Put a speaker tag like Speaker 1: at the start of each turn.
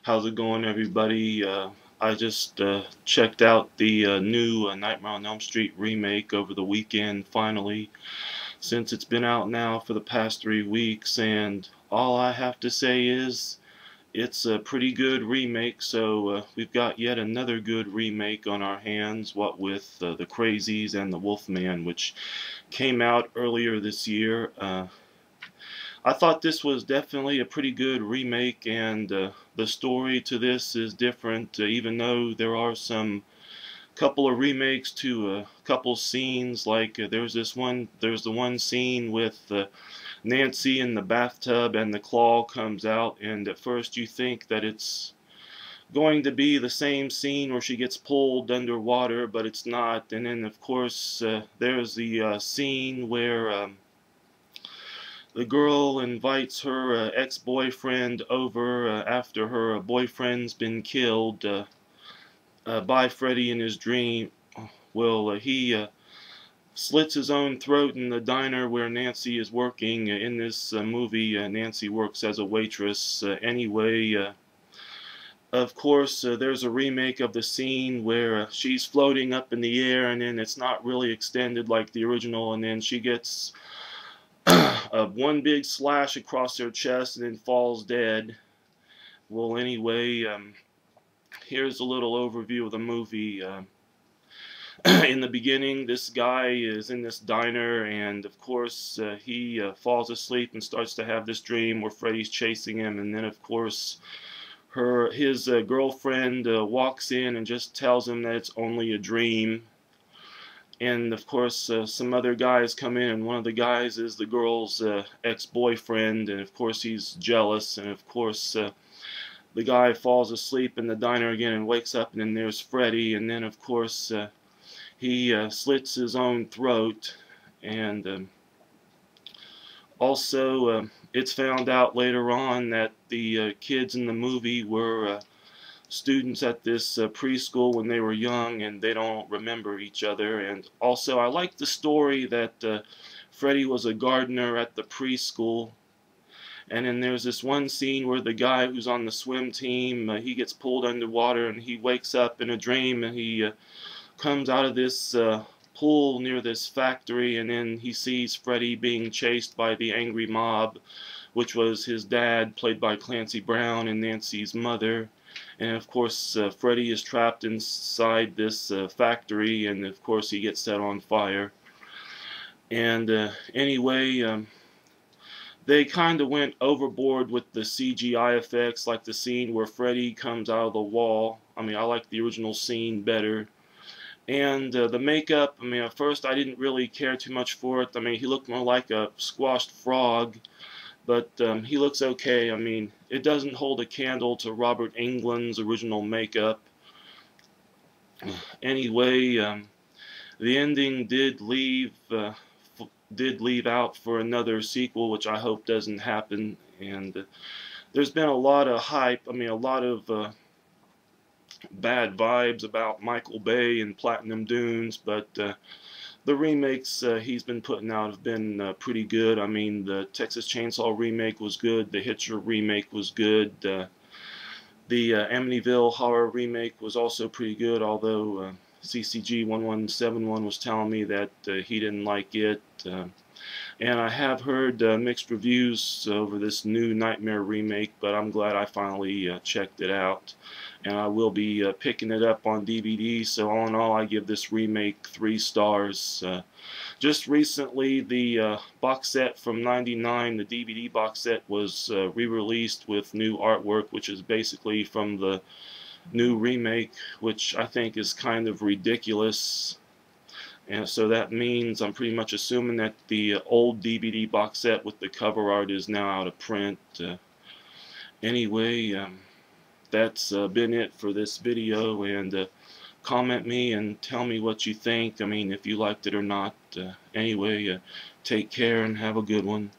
Speaker 1: How's it going, everybody? I just checked out the new Nightmare on Elm Street remake over the weekend, finally, since it's been out now for the past 3 weeks, and all I have to say is it's a pretty good remake, so we've got yet another good remake on our hands, what with The Crazies and The Wolfman, which came out earlier this year. I thought this was definitely a pretty good remake, and the story to this is different, even though there are some couple of remakes to a couple scenes. Like there's the one scene with Nancy in the bathtub and the claw comes out, and at first you think that it's going to be the same scene where she gets pulled underwater, but it's not. And then of course there's the scene where the girl invites her ex-boyfriend over after her boyfriend's been killed by Freddy in his dream. Well, he slits his own throat in the diner where Nancy is working. In this movie, Nancy works as a waitress. Anyway, of course, there's a remake of the scene where she's floating up in the air, and then it's not really extended like the original, and then she gets one big slash across her chest and then falls dead. Well, anyway, here's a little overview of the movie. In the beginning, this guy is in this diner, and of course, he falls asleep and starts to have this dream where Freddy's chasing him, and then, of course, his girlfriend walks in and just tells him that it's only a dream. And of course some other guys come in, and one of the guys is the girl's ex-boyfriend, and of course he's jealous, and of course the guy falls asleep in the diner again and wakes up, and then there's Freddy, and then of course he slits his own throat. And also it's found out later on that the kids in the movie were students at this preschool when they were young, and they don't remember each other. And also I like the story that Freddy was a gardener at the preschool, and then there's this one scene where the guy who's on the swim team, he gets pulled underwater, and he wakes up in a dream, and he comes out of this pool near this factory, and then he sees Freddy being chased by the angry mob, which was his dad, played by Clancy Brown, and Nancy's mother. And of course Freddy is trapped inside this factory, and of course he gets set on fire. And anyway, they kind of went overboard with the CGI effects, like the scene where Freddy comes out of the wall. I mean, I like the original scene better. And the makeup, I mean, at first I didn't really care too much for it. I mean, he looked more like a squashed frog, but he looks okay. I mean, it doesn't hold a candle to Robert Englund's original makeup. Anyway, the ending did leave out for another sequel, which I hope doesn't happen. And there's been a lot of hype. I mean, a lot of bad vibes about Michael Bay and Platinum Dunes, but the remakes he's been putting out have been pretty good. I mean, the Texas Chainsaw remake was good. The Hitcher remake was good. The Amityville Horror remake was also pretty good, although CCG1171 was telling me that he didn't like it. And I have heard mixed reviews over this new Nightmare remake, but I'm glad I finally checked it out. And I will be picking it up on DVD, so all in all I give this remake 3 stars. Just recently the box set from '99, the DVD box set, was re-released with new artwork, which is basically from the new remake, which I think is kind of ridiculous. And so that means I'm pretty much assuming that the old DVD box set with the cover art is now out of print. Anyway, that's been it for this video, and comment me and tell me what you think. I mean, if you liked it or not. Anyway, take care and have a good one.